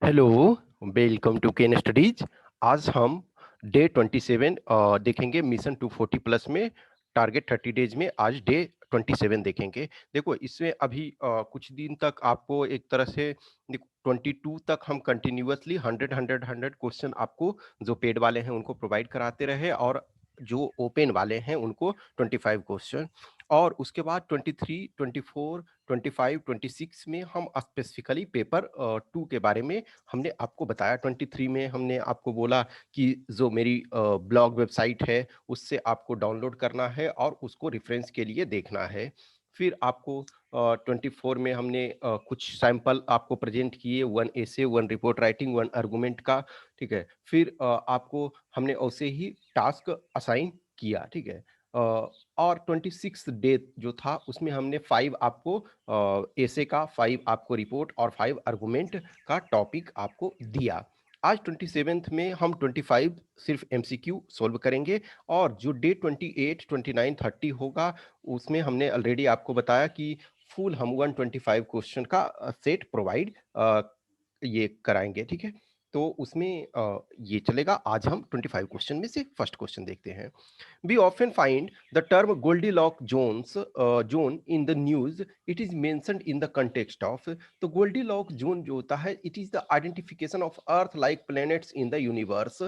Hello, welcome to Ken studies. आज हम day 27 देखेंगे मिशन 240 प्लस में। टारगेट 30 डेज में आज डे 27 देखेंगे। देखो इसमें अभी कुछ दिन तक आपको एक तरह से 22 तक हम कंटिन्यूअसली 100 क्वेश्चन आपको जो पेड वाले हैं उनको प्रोवाइड कराते रहे, और जो ओपन वाले हैं उनको 25 क्वेश्चन। और उसके बाद 23, 24, 25, 26 में हम स्पेसिफिकली पेपर 2 के बारे में हमने आपको बताया। 23 में हमने आपको बोला कि जो मेरी ब्लॉग वेबसाइट है उससे आपको डाउनलोड करना है और उसको रेफरेंस के लिए देखना है। फिर आपको 24 में हमने कुछ सैंपल आपको प्रेजेंट किए, 1 एसे, 1 रिपोर्ट राइटिंग, 1 आर्गुमेंट का। ठीक है। फिर आपको हमने वैसे ही टास्क असाइन किया। ठीक है। और 26 डे जो था उसमें हमने 5 आपको एसे का, 5 आपको रिपोर्ट और 5 आर्गुमेंट का टॉपिक आपको दिया। आज 27th में हम 25 सिर्फ एमसीक्यू सॉल्व करेंगे, और जो डे 28, 29, 30 होगा उसमें हमने ऑलरेडी आपको बताया कि फुल हम 125 क्वेश्चन का सेट प्रोवाइड ये कराएंगे। ठीक है। तो उसमें ये चलेगा। आज हम 25 क्वेश्चन में से फर्स्ट क्वेश्चन देखते हैं। We often find the term Goldilocks zone in the news. It is mentioned in the context of तो Goldilocks zone जो होता है, it is the identification of Earth-like planets in the universe.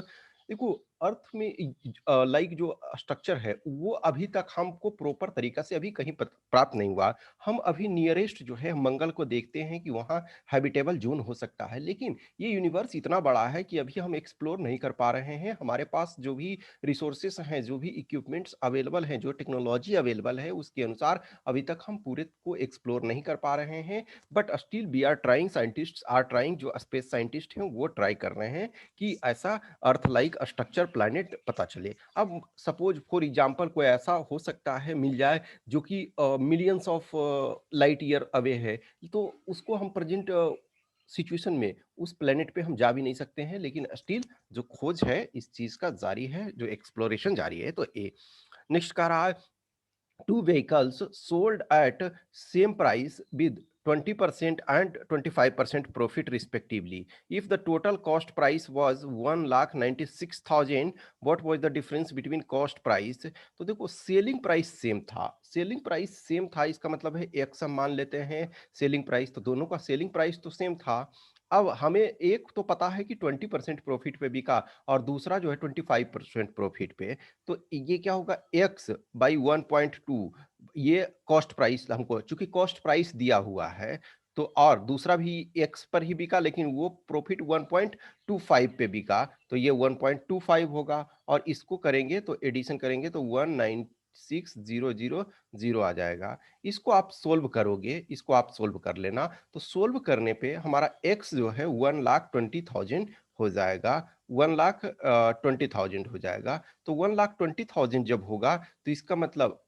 देखो अर्थ में like जो structure है वो अभी तक हमको प्रॉपर तरीका से अभी कहीं प्राप्त नहीं हुआ। हम अभी नियरेस्ट जो है मंगल को देखते हैं कि वहाँ हैबिटेबल जोन हो सकता है, लेकिन ये यूनिवर्स इतना बड़ा है कि अभी हम एक्सप्लोर नहीं कर पा रहे हैं। हमारे पास जो भी रिसोर्सेस हैं, जो भी इक्विपमेंट्स अवेलेबल हैं, जो टेक्नोलॉजी अवेलेबल है, उसके अनुसार अभी तक हम पूरे को एक्सप्लोर नहीं कर पा रहे हैं। But still we are trying, scientists are trying, जो स्पेस साइंटिस्ट हैं वो ट्राई कर रहे हैं कि ऐसा अर्थ लाइक स्ट्रक्चर प्लैनेट पता चले। अब सपोज फॉर एग्जांपल कोई ऐसा हो सकता है मिल जाए जो कि millions of light year away है, तो उसको हम प्रेजेंट सिचुएशन में उस प्लेनेट पे हम जा भी नहीं सकते हैं, लेकिन स्टिल जो खोज है इस चीज का जारी है, जो एक्सप्लोरेशन जारी है। तो ए नेक्स्ट कह रहा है, two vehicles sold at same price with 20% and 25% profit respectively. If the total cost price was 1,96,000, what was the difference between cost price? तो देखो सेलिंग प्राइस सेम था, सेलिंग प्राइस सेम था इसका मतलब है एक्स हम मान लेते हैं सेलिंग प्राइस, तो दोनों का सेलिंग प्राइस तो सेम था। अब हमें एक तो पता है कि 20% प्रॉफिट पे बिका और दूसरा जो है 25% प्रॉफिट पे। तो ये क्या होगा, एक्स बाई 1.2, ये कॉस्ट प्राइस हमको, चूंकि कॉस्ट प्राइस दिया हुआ है तो, और दूसरा भी एक्स पर ही बिका लेकिन वो प्रॉफिट 1.25 पे बिका, तो ये 1.25 होगा। और इसको करेंगे तो एडिशन करेंगे तो 196,000 आ जाएगा। इसको आप सोल्व करोगे, इसको आप सोल्व कर लेना, तो सोल्व करने पे हमारा एक्स जो है 1,20,000 हो जाएगा, 1,20,000 हो जाएगा। तो 1,20,000 जब होगा तो इसका मतलब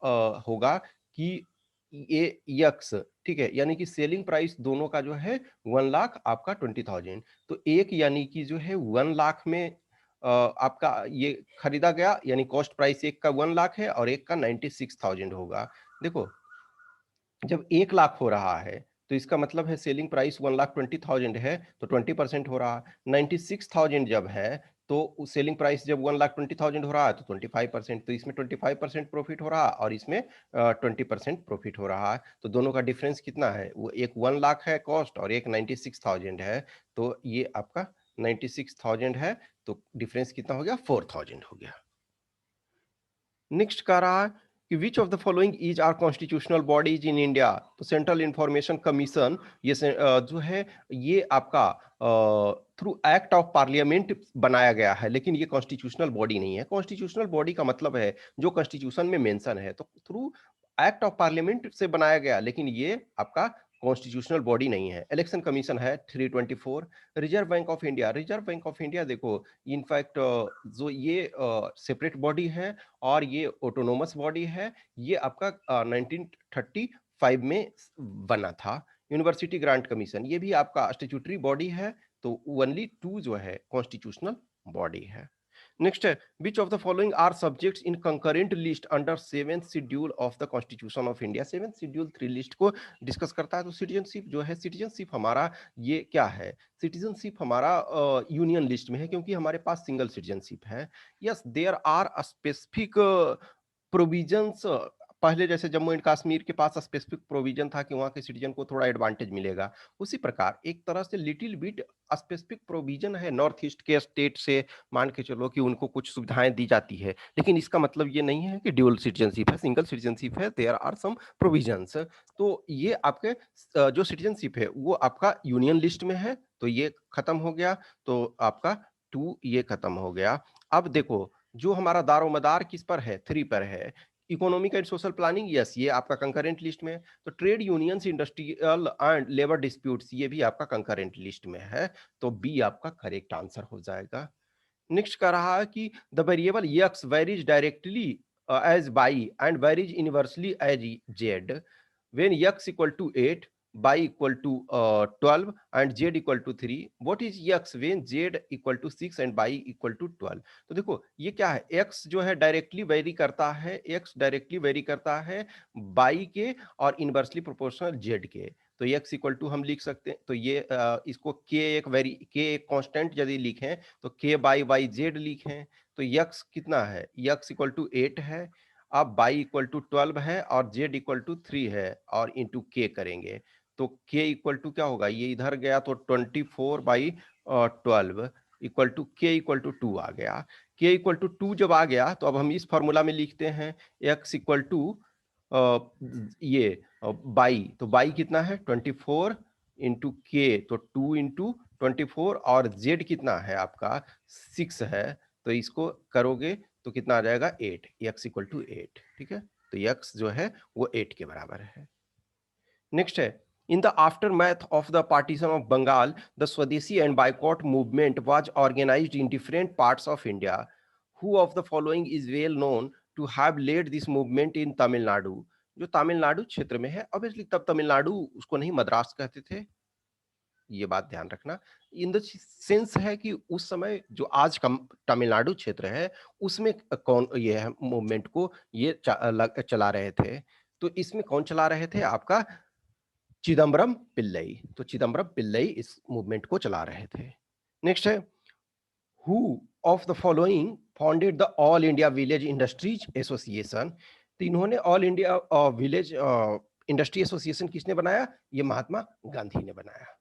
होगा कि ये यक्स, ठीक है, यानी कि सेलिंग प्राइस दोनों का जो है 1,00,000 आपका 20,000। तो एक यानी कि जो है 1,00,000 में आपका ये खरीदा गया, यानी कॉस्ट प्राइस एक का 1,00,000 है और एक का 96,000 होगा। देखो जब 1,00,000 हो रहा है तो इसका मतलब है सेलिंग प्राइस 1,20,000 है, तो 20% हो रहा है। 96,000 जब है तो सेलिंग प्राइस जब 1,20,000 हो रहा है तो 25%, तो इसमें 25% प्रॉफिट हो रहा है और इसमें 20% प्रॉफिट हो रहा है। तो दोनों का डिफरेंस कितना है, वो एक 1,00,000 है कॉस्ट और एक 96,000 है, तो ये आपका 96,000 है, तो डिफरेंस कितना हो गया, 4,000 हो गया। नेक्स्ट कह रहा है कि which of the following is are constitutional bodies in India. तो सेंट्रल इंफॉर्मेशन कमीशन ये जो है ये आपका थ्रू एक्ट ऑफ पार्लियामेंट बनाया गया है, लेकिन ये कॉन्स्टिट्यूशनल बॉडी नहीं है। कॉन्स्टिट्यूशनल बॉडी का मतलब है जो कॉन्स्टिट्यूशन में मेंशन है, तो थ्रू एक्ट ऑफ पार्लियामेंट से बनाया गया, लेकिन ये आपका कॉन्स्टिट्यूशनल बॉडी नहीं है। इलेक्शन कमीशन है 324। Reserve bank of India, reserve bank of India देखो इनफैक्ट जो ये सेपरेट बॉडी है और ये ऑटोनोमस बॉडी है, ये आपका 1935 में बना था। यूनिवर्सिटी ग्रांट कमीशन ये भी आपका स्टेट्यूटरी बॉडी है, तो ओनली टू जो है कॉन्स्टिट्यूशनल बॉडी है। नेक्स्ट है, which of the following are subjects in concurrent list under 7th schedule of the constitution of India. 7th schedule 3 list को डिस्कस करता है। तो सिटीजनशिप जो है, सिटीजनशिप हमारा ये क्या है, सिटीजनशिप हमारा यूनियन लिस्ट में है, क्योंकि हमारे पास सिंगल सिटीजनशिप है। Yes, there are specific provisions. पहले जैसे जम्मू एंड कश्मीर के पास स्पेसिफिक प्रोविजन था कि वहां के सिटीजन को थोड़ा एडवांटेज मिलेगा, उसी प्रकार एक तरह से लिटिल बिट स्पेसिफिक प्रोविजन है नॉर्थ ईस्ट के स्टेट से, मान के चलो कि उनको कुछ सुविधाएं दी जाती है, लेकिन इसका मतलब ये नहीं है कि ड्यूअल सिटीजनशिप है, सिंगल सिटीजनशिप है, देयर आर सम प्रोविजंस। तो ये आपके जो सिटीजनशिप है वो आपका यूनियन लिस्ट में है, तो ये खत्म हो गया। तो आपका 2 ये खत्म हो गया। अब देखो, जो हमारा दारोमदार किस पर है, 3 पर है। Economic and social planning, yes, ये आपका कंकरेंट लिस्ट में है। तो trade unions, industrial and labour disputes, ये भी आपका कंकरेंट लिस्ट में है। तो बी आपका करेक्ट आंसर हो जाएगा। नेक्स्ट कह रहा है कि the variable x varies directly as y and varies inversely as z when x equal to 8, y equal to 12 and z equal to 3, what is x when z equal to 6 and y equal to 12। तो देखो ये क्या है, x जो है directly very करता है, x directly very करता है y के और इनवर्सली प्रोपोर्शनल z के। तो x इक्वल टू हम लिख सकते हैं, तो ये इसको k एक कांस्टेंट यदि लिखें तो k बाई वाई जेड लिखें। तो x कितना है, x इक्वल टू 8 है, अब y इक्वल टू 12 है और z इक्वल टू 3 है और इंटू k करेंगे। तो k इक्वल टू क्या होगा, ये इधर गया तो 24/12 equal to k equal to 2 आ गया। k इक्वल टू 2 जब आ गया तो अब हम इस फॉर्मूला में लिखते हैं x इक्वल टू ये बाई, तो बाई कितना है 24 इंटू के, तो 2 इंटू 24 और z कितना है आपका 6 है, तो इसको करोगे तो कितना आ जाएगा 8, x इक्वल टू 8। ठीक है, तो x जो है वो 8 के बराबर है। नेक्स्ट है, in the aftermath of the partition of Bengal the swadeshi and boycott movement was organised in different parts of India, who of the following is well known to have led this movement in Tamil Nadu. जो तमिलनाडु क्षेत्र में है, obviously तब तमिलनाडु उसको नहीं मद्रास कहते थे, ये बात ध्यान रखना। इन द सेंस है कि उस समय जो आज का तमिलनाडु क्षेत्र है उसमें कौन ये मूवमेंट को ये चला रहे थे। तो इसमें कौन चला रहे थे, आपका चिदम्बरम पिल्लई। तो चिदम्बरम पिल्लई इस मूवमेंट को चला रहे थे। नेक्स्ट है, who of the following founded the all India village industries association. तो इन्होंने all India village industry association किसने बनाया, ये महात्मा गांधी ने बनाया।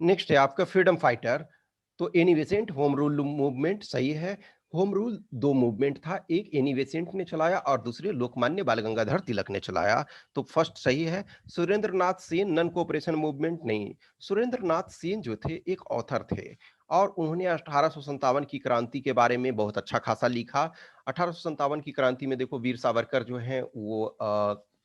नेक्स्ट है आपका फ्रीडम फाइटर। तो Annie Besant home rule movement सही है। होम रूल दो मूवमेंट था, एक एनी बेसेंट ने चलाया और दूसरे लोकमान्य बाल गंगाधर तिलक ने चलाया। तो फर्स्ट सही है। सुरेंद्र नाथ सेन नन कोऑपरेशन मूवमेंट नहीं। सुरेंद्र नाथ सेन जो थे एक ऑथर थे और उन्होंने 1857 की क्रांति के बारे में बहुत अच्छा खासा लिखा। 1857 की क्रांति में देखो वीर सावरकर जो है वो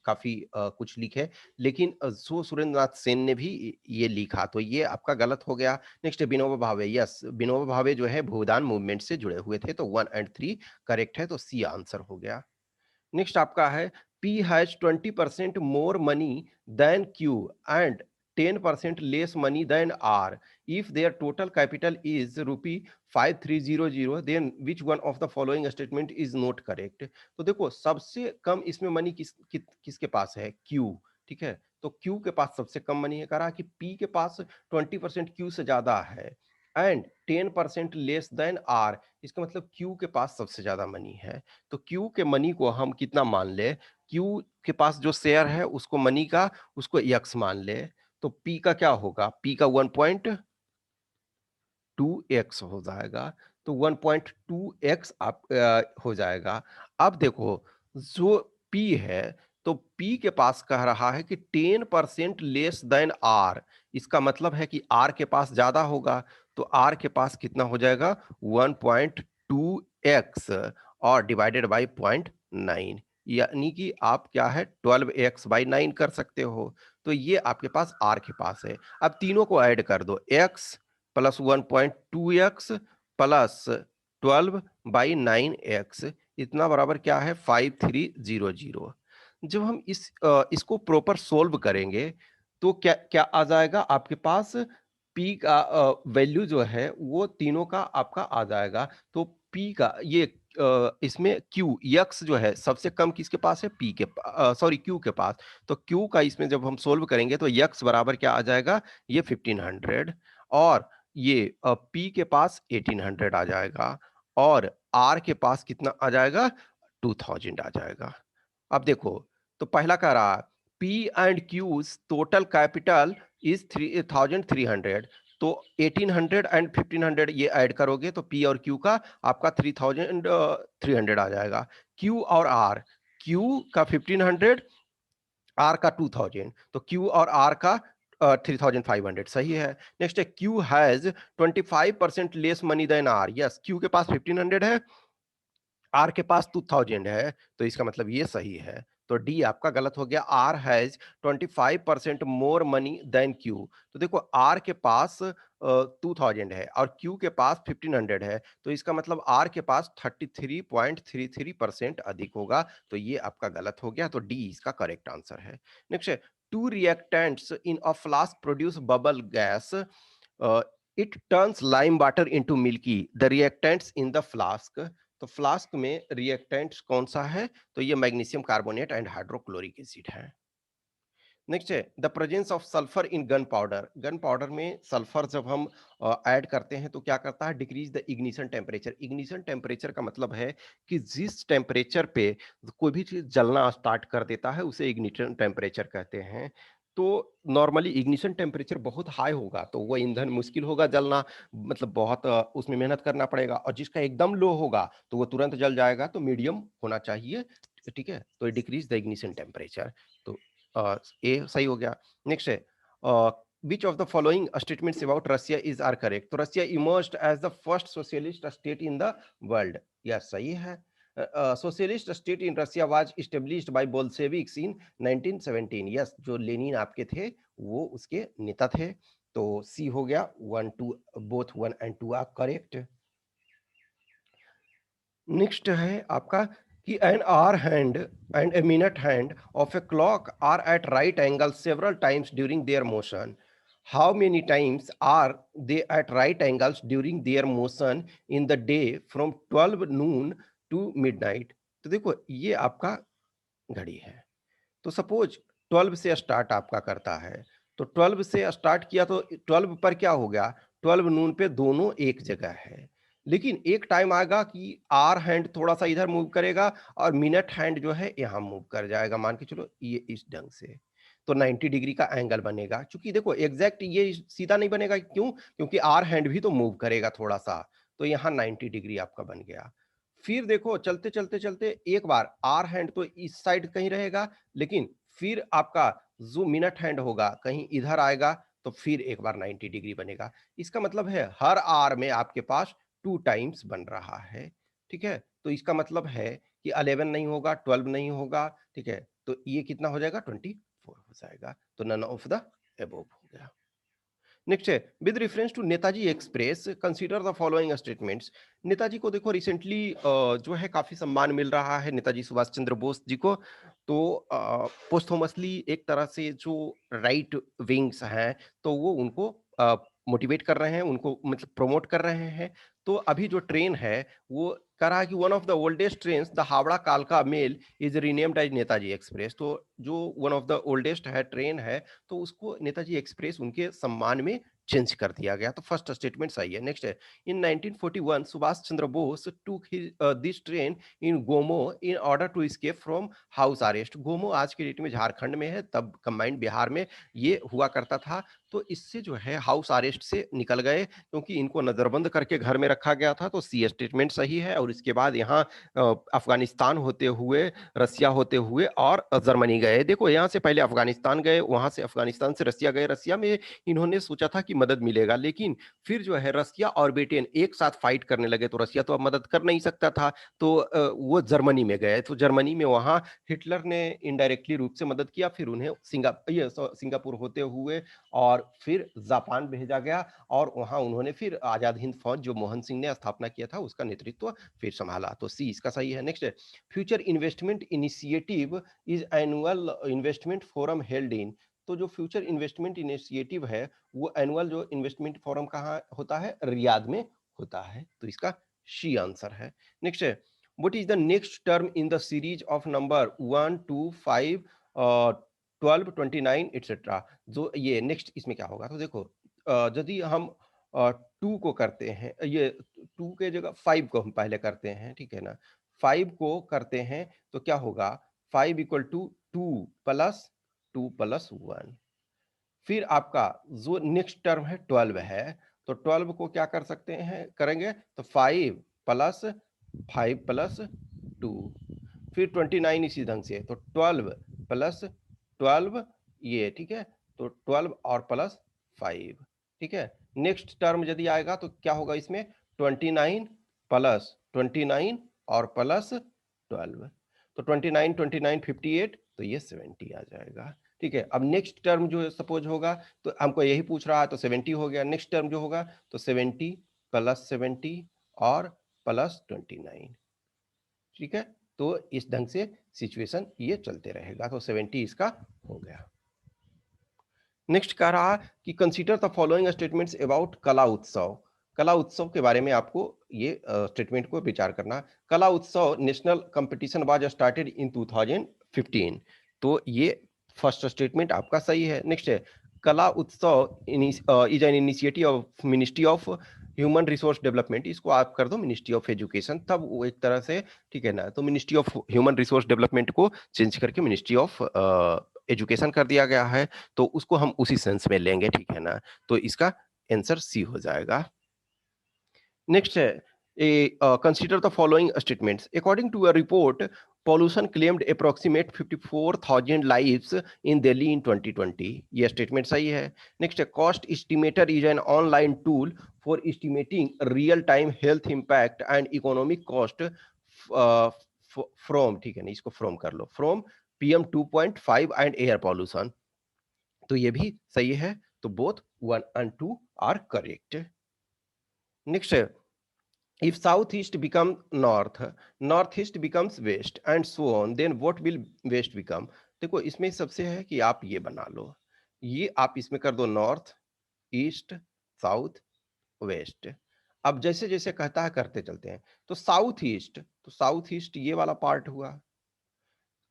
काफी कुछ लिखे, लेकिन सुरेंद्र नाथ सेन ने भी ये लिखा, तो ये आपका गलत हो गया। नेक्स्ट है विनोबा भावे। यस, विनोबा भावे जो है भूदान मूवमेंट से जुड़े हुए थे, तो 1 एंड 3 करेक्ट है, तो सी आंसर हो गया। नेक्स्ट आपका है, P has 20% more money than Q and 10% less money than R. If their total capital is rupee 5300, then which one of the following statement is not correct? तो देखो सबसे कम इसमें मनी किसके पास है, Q। ठीक है, तो Q के पास सबसे कम मनी है, कह रहा कि P के पास 20% Q से ज्यादा है एंड 10% लेस देन आर, इसका मतलब Q के पास सबसे ज्यादा मनी है। तो Q के मनी को हम कितना मान ले, Q के पास जो शेयर है उसको मनी का उसको x मान ले, तो P का क्या होगा, P का 1.2x हो जाएगा। तो 1.2x आप हो जाएगा। अब देखो जो P है, तो P के पास कह रहा है कि 10% लेस देन R, इसका मतलब है कि R के पास ज्यादा होगा, तो R के पास कितना हो जाएगा 1.2x और डिवाइडेड बाई 0.9, यानी कि आप क्या है 12x/9 कर सकते हो। तो ये आपके पास R के पास है। अब तीनों को ऐड कर दो, x plus 1.2x plus 12/9x इतना बराबर क्या है 5300। जब हम इसको प्रॉपर सोल्व करेंगे तो क्या क्या आ जाएगा आपके पास, p का वैल्यू जो है वो तीनों का आपका आ जाएगा। तो p पी का ये इसमें क्यू यक्स जो है सबसे कम किसके पास है, पी के सॉरी क्यू के पास। तो क्यू का इसमें जब हम सोल्व करेंगे तो यक्स बराबर क्या आ जाएगा, ये 1500 और ये पी के पास 1800 आ जाएगा और आर के पास कितना आ जाएगा, 2000 आ जाएगा। अब देखो, तो पहला कह रहा P and Q's total capital is 3300, तो 1800 एंड 1500 ये ऐड करोगे तो पी और क्यू का आपका 3300 आ जाएगा। क्यू और आर, क्यू का 1500, आर का 2000, तो क्यू और आर का 3500 सही है। नेक्स्ट है Q has 25% less money than R, yes Q के पास 1500 है, आर के पास 2000 है, तो इसका मतलब ये सही है। तो डी आपका गलत हो गया, R has 25% more money than Q. तो देखो आर के पास 2000 है और क्यू के पास 1500 है, तो इसका मतलब आर के पास 33.33% अधिक होगा, तो ये आपका गलत हो गया, तो डी इसका करेक्ट आंसर है। नेक्स्ट है to reactants in a flask produce bubble gas, it turns lime water into milky, the reactants in the flask. तो फ्लास्क में रिएक्टेंट्स कौन सा है, तो ये magnesium carbonate and hydrochloric acid है। नेक्स्ट है the presence of sulphur in gun powder, gun powder में सल्फर जब हम ऐड करते हैं तो क्या करता है, decrease the ignition temperature. Ignition temperature का मतलब है कि जिस टेम्परेचर पे कोई भी चीज जलना स्टार्ट कर देता है उसे इग्निशन टेम्परेचर कहते हैं। तो नॉर्मली इग्निशन टेम्परेचर बहुत हाई होगा तो वो ईंधन मुश्किल होगा जलना, मतलब बहुत उसमें मेहनत करना पड़ेगा, और जिसका एकदम लो होगा तो वो तुरंत जल जाएगा, तो मीडियम होना चाहिए, ठीक है, तो डिक्रीज द इग्निशन टेम्परेचर। तो ए सही हो गया। नेक्स्ट है which of the following statements about Russia is are correct? तो रसिया emerged as the first socialist state in the world, यह सही है। Socialist state in Russia was established by Bolsheviks in 1917, यस जो लेनिन आपके थे वो उसके नेता थे, तो सी हो गया, 1 2 both 1 and 2 are correct. Next है आपका कि an hour hand and a minute hand of a clock are at right angle several times during their motion, how many times are they at right angles during their motion in the day from 12 noon to midnight. तो देखो ये आपका घड़ी है, तो suppose 12 से start आपका करता है, तो 12 से स्टार्ट किया तो 12 पर क्या हो गया, 12 नून पे दोनों एक जगह है, लेकिन एक टाइम आएगा कि आर हैंड थोड़ा सा इधर मूव करेगा और मिनट हैंड जो है यहाँ मूव कर जाएगा, मान के चलो ये इस ढंग से, तो 90 डिग्री का एंगल बनेगा। क्योंकि देखो एग्जैक्ट ये सीधा नहीं बनेगा, क्यों, क्योंकि आर हैंड भी तो मूव करेगा थोड़ा सा, तो यहाँ 90 डिग्री आपका बन गया। फिर देखो चलते चलते चलते एक बार आर हैंड तो इस साइड कहीं रहेगा, लेकिन फिर आपका जो मिनट हैंड होगा कहीं इधर आएगा, तो फिर एक बार 90 डिग्री बनेगा। इसका मतलब है हर आर में आपके पास 2 टाइम्स बन रहा है, ठीक है, तो इसका मतलब है कि 11 नहीं होगा, 12 नहीं होगा, ठीक है, तो ये कितना हो जाएगा, 24 हो जाएगा, तो नन ऑफ द एबोव हो गया। नेक्स्ट है with reference to Netaji express consider the following statements. Netaji को देखो रिसेंटली जो है काफी सम्मान मिल रहा है नेताजी सुभाष चंद्र बोस जी को, तो पोस्टोमसली एक तरह से जो राइट विंग्स हैं तो वो उनको मोटिवेट कर रहे हैं, उनको मतलब प्रमोट कर रहे हैं। तो अभी जो ट्रेन है वो कह रहा है कि one of the oldest train the Howrah कालका Mail is renamed as Netaji Express, तो जो वन ऑफ द ओल्डेस्ट है ट्रेन है तो उसको नेताजी एक्सप्रेस उनके सम्मान में चेंज कर दिया गया, तो फर्स्ट स्टेटमेंट सही है। नेक्स्ट है इन 1941 Subhash Chandra Bose took this train in Gomoh in order to escape from house arrest. Gomoh आज के डेट में झारखंड में है, तब कंबाइंड बिहार में ये हुआ करता था, तो इससे जो है हाउस अरेस्ट से निकल गए क्योंकि इनको नजरबंद करके घर में रखा गया था, तो सी स्टेटमेंट सही है। और इसके बाद यहाँ अफगानिस्तान होते हुए, रसिया होते हुए और जर्मनी गए। देखो यहाँ से पहले अफगानिस्तान गए, वहां से अफगानिस्तान से रसिया गए, रसिया में इन्होंने सोचा था कि मदद मिलेगा, लेकिन फिर जो है रसिया और ब्रिटेन एक साथ फाइट करने लगे, तो रसिया तो अब मदद कर नहीं सकता था, तो वो जर्मनी में गए, तो जर्मनी में वहां हिटलर ने इनडायरेक्टली रूप से मदद किया, फिर उन्हें सिंगापुर होते हुए और फिर जापान भेजा गया, और वहां उन्होंने फिर आजाद हिंद फौज जो मोहन सिंह ने स्थापना किया था उसका नेतृत्व फिर संभाला, तो सी इसका सही है। नेक्स्ट है future investment initiative is annual investment forum held in. तो जो फ्यूचर इन्वेस्टमेंट इनिशिएटिव है वो एनुअल जो इन्वेस्टमेंट फोरम कहाँ होता है, रियाद में होता है, तो इसका सी आंसर है। नेक्स्ट है, what is the next term in the series of number 1 2 5 12 29 etcetera. जो ये नेक्स्ट इसमें क्या होगा, तो देखो यदि हम 2 को करते हैं, ये 2 के जगह 5 को हम पहले करते हैं, ठीक है ना, 5 को करते हैं तो क्या होगा, 5 इक्वल टू 2 प्लस 2 प्लस 1। फिर आपका जो नेक्स्ट टर्म है 12 है, तो 12 को क्या कर सकते हैं, करेंगे तो 5 प्लस 5 प्लस 2। फिर 29 इसी ढंग से, तो 12 प्लस 12 ये, ठीक है, तो 12 और प्लस 5, ठीक है। नेक्स्ट टर्म यदि आएगा तो क्या होगा इसमें, 29 प्लस 29 और प्लस 12, तो 29 29 58, तो ये 70 आ जाएगा, ठीक है। अब नेक्स्ट टर्म जो सपोज होगा, तो हमको यही पूछ रहा है, तो 70 हो गया। नेक्स्ट टर्म जो होगा तो 70 प्लस 70 और प्लस 29, ठीक है। तो इस ढंग से सिचुएशन ये चलते रहेगा, तो 70 इसका हो गया। नेक्स्ट कह रहा कि consider the following statements about कला उत्सव। कला उत्सव के बारे में आपको ये स्टेटमेंट को विचार करना। कला उत्सव national competition was started in 2015, तो ये फर्स्ट स्टेटमेंट आपका सही है। नेक्स्ट है, कला उत्सव is an initiative of ministry of human resource development, इसको आप कर दो मिनिस्ट्री ऑफ एजुकेशन, तब वो एक तरह से, ठीक है ना, तो ministry of human resource development को चेंज करके मिनिस्ट्री ऑफ एजुकेशन कर दिया गया है, तो उसको हम उसी सेंस में लेंगे, ठीक है ना, तो इसका आंसर सी हो जाएगा। नेक्स्ट है, consider the following statements according to a report pollution claimed approximate 54,000 lives in Delhi in 2020, ये स्टेटमेंट सही है। नेक्स्ट है, cost estimator is an online tool for estimating real time health impact and economic cost from, ठीक है ना, इसको from कर लो, from PM 2.5 and air pollution, तो ये भी सही है, तो both 1 and 2 are correct. Next है, if southeast become north, northeast becomes west and so on, then what will west become। देखो इसमें सबसे है कि आप ये बना लो, ये आप इसमें कर दो नॉर्थ ईस्ट साउथ वेस्ट। अब जैसे जैसे कहता है करते चलते हैं, तो साउथ ईस्ट, तो साउथ ईस्ट ये वाला पार्ट हुआ,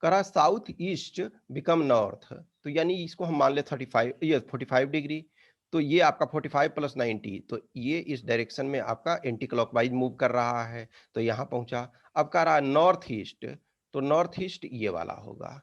करा साउथ ईस्ट बिकम नॉर्थ, तो यानी इसको हम मान ले 35, ये 45 डिग्री, तो ये आपका 45 प्लस 90, तो ये इस डायरेक्शन में आपका एंटी क्लॉकवाइज मूव कर रहा है, तो यहां पहुंचा। अब कह रहा नॉर्थ ईस्ट, तो नॉर्थ ईस्ट ये वाला होगा,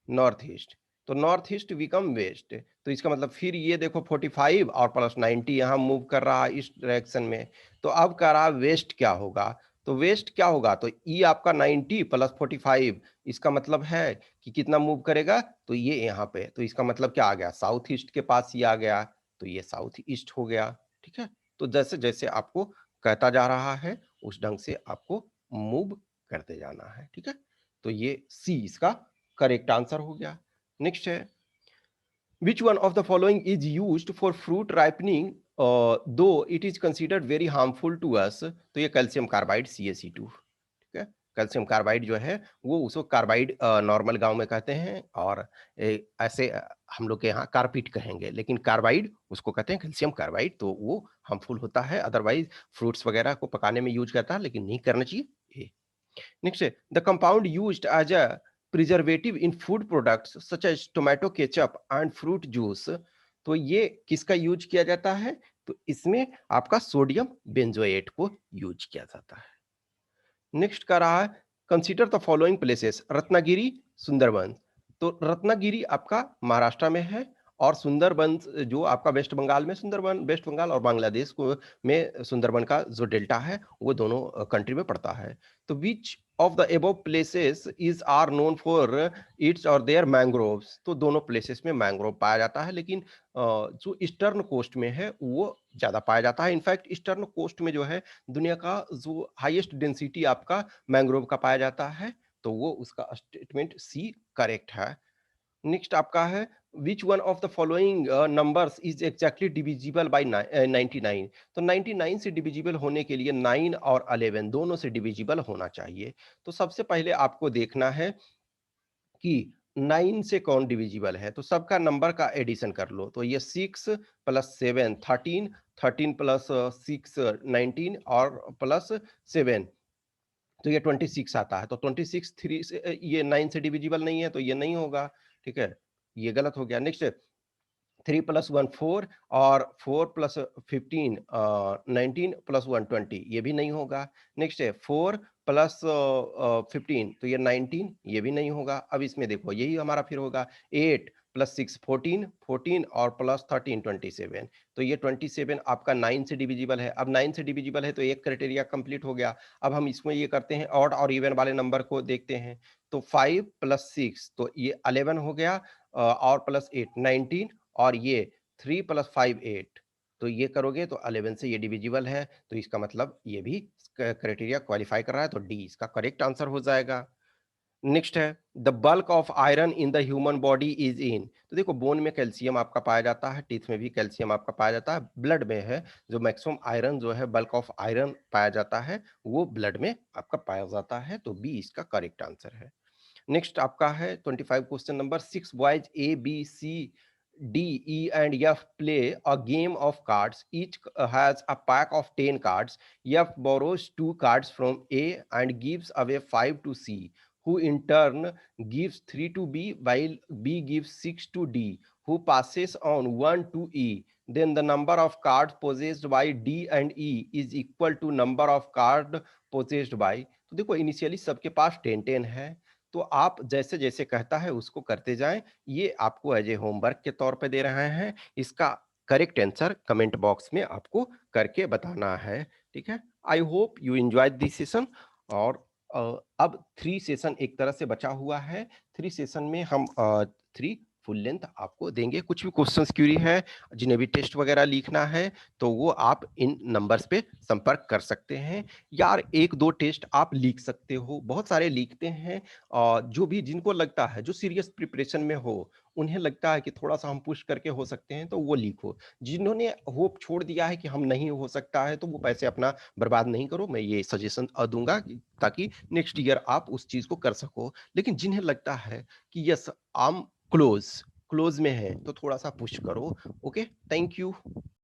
नॉर्थ ईस्ट, तो नॉर्थ ईस्ट बिकम वेस्ट, तो इसका मतलब फिर ये देखो 45 और प्लस 90 यहाँ मूव कर रहा है इस डायरेक्शन में, तो अब कह रहा वेस्ट क्या होगा, तो वेस्ट क्या होगा, तो ई आपका 90 प्लस 45, इसका मतलब है कि कितना मूव करेगा, तो ये यहाँ पे, तो इसका मतलब क्या आ गया, साउथ ईस्ट के पास ही आ गया, तो ये साउथ ईस्ट हो गया, ठीक है। तो जैसे जैसे आपको कहता जा रहा है उस ढंग से आपको मूव करते जाना है, ठीक है। तो ये सी इसका करेक्ट आंसर हो गया। नेक्स्ट है, which one of the following is used for fruit ripening though it is considered very harmful to us, तो ये कैल्शियम कार्बाइड CaC2, ठीक है। कैल्शियम कार्बाइड जो है वो उसको कार्बाइड नॉर्मल गांव में कहते हैं, और ऐसे हम लोग के यहाँ कार्पिट कहेंगे, लेकिन कार्बाइड उसको कहते हैं कैल्शियम कार्बाइड, तो वो हार्मफुल होता है, अदरवाइज फ्रूट्स वगैरह को पकाने में यूज करता है, लेकिन नहीं करना चाहिए। नेक्स्ट है, the compound used as a preservative in food products such as tomato ketchup and fruit juice, तो ये किसका यूज किया जाता है, तो इसमें आपका सोडियम बेंजोएट को यूज किया जाता है। नेक्स्ट का रहा है, consider the following places Ratnagiri Sundarban, तो रत्नागिरी आपका महाराष्ट्र में है, और सुंदरबन जो आपका वेस्ट बंगाल में, सुंदरबन वेस्ट बंगाल और बांग्लादेश को में सुंदरबन का जो डेल्टा है वो दोनों कंट्री में पड़ता है। तो which of the above places is are known for its or their mangroves, तो दोनों प्लेसेस में मैंग्रोव पाया जाता है, लेकिन जो ईस्टर्न कोस्ट में है वो ज्यादा पाया जाता है। इनफैक्ट ईस्टर्न कोस्ट में जो है दुनिया का जो हाईएस्ट डेंसिटी आपका मैंग्रोव का पाया जाता है, तो वो उसका स्टेटमेंट सी करेक्ट है। नेक्स्ट आपका है, which one of the following numbers is exactly divisible by 99, तो 99 से डिविजिबल होने के लिए 9 और 11 दोनों से डिविजिबल होना चाहिए। तो सबसे पहले आपको देखना है कि 9 से कौन डिविजिबल है? तो सबका नंबर का एडिशन कर लो। तो ये 6 प्लस 7 13, 13 प्लस 6 19 और प्लस 7 तो ये 26 आता है। तो 26 3 से ये 9 से डिविजिबल नहीं है, तो ये नहीं होगा, ठीक है? ये गलत हो गया। नेक्स्ट 3 प्लस 1 4 और 4 प्लस 15 19 प्लस 1 20 ये भी नहीं होगा। नेक्स्ट है 4 प्लस 15 तो ये 19 ये भी नहीं होगा। अब इसमें देखो यही हमारा फिर होगा 8 प्लस 6 14 14 और प्लस 13 27 तो ये 27 आपका 9 से डिविजिबल है। अब 9 से डिविजिबल है तो एक क्राइटेरिया कंप्लीट हो गया। अब हम इसमें ये करते हैं ऑड और इवन वाले नंबर को देखते हैं। तो 5 प्लस 6 तो ये 11 हो गया और प्लस 8 19 और ये 3 प्लस 5 8 तो ये करोगे तो 11 से ये डिविजिबल है तो इसका मतलब ये भी क्राइटेरिया क्वालिफाई कर रहा है तो डी इसका करेक्ट आंसर हो जाएगा। नेक्स्ट है the bulk of iron in the human body is in तो देखो बोन में कैल्शियम आपका पाया जाता है, टीथ में भी कैल्शियम आपका पाया जाता है, ब्लड में है जो मैक्सिमम आयरन जो है बल्क ऑफ आयरन पाया जाता है वो ब्लड में आपका पाया जाता है तो बी इसका करेक्ट आंसर है। नेक्स्ट आपका है 25 question number 6 boys A B C D, E, and F play a game of cards. Each has a pack of 10 cards. F borrows 2 cards from A and gives away 5 to C, who in turn gives 3 to B, while B gives 6 to D, who passes on 1 to E. Then the number of cards possessed by D and E is equal to number of cards possessed by. तो देखो initially सबके पास 10-10 है तो आप जैसे जैसे कहता है उसको करते जाएं। ये आपको एज ए होमवर्क के तौर पे दे रहे हैं। इसका करेक्ट आंसर कमेंट बॉक्स में आपको करके बताना है। ठीक है, I hope you enjoy this session. और अब 3 सेशन एक तरह से बचा हुआ है। 3 सेशन में हम 3 फुल लेंथ आपको देंगे। कुछ भी क्वेश्चंस क्यूरी है, जिन्हें भी टेस्ट वगैरह लिखना है तो वो आप इन नंबर्स पे संपर्क कर सकते हैं। यार 1-2 टेस्ट आप लिख सकते हो, बहुत सारे लिखते हैं। जो भी जिनको लगता है जो सीरियस प्रिपरेशन में हो उन्हें लगता है कि थोड़ा-सा हम पुश करके हो सकते हैं तो वो लिखो। जिन्होंने होप छोड़ दिया है कि हम नहीं हो सकता है तो वो पैसे अपना बर्बाद नहीं करो। मैं ये सजेशन दूँगा कि ताकि नेक्स्ट ईयर आप उस चीज़ को कर सको। लेकिन जिन्हें लगता है कि यस आई एम क्लोज़ में हैं तो थोड़ा-सा पुश करो। Okay, thank you.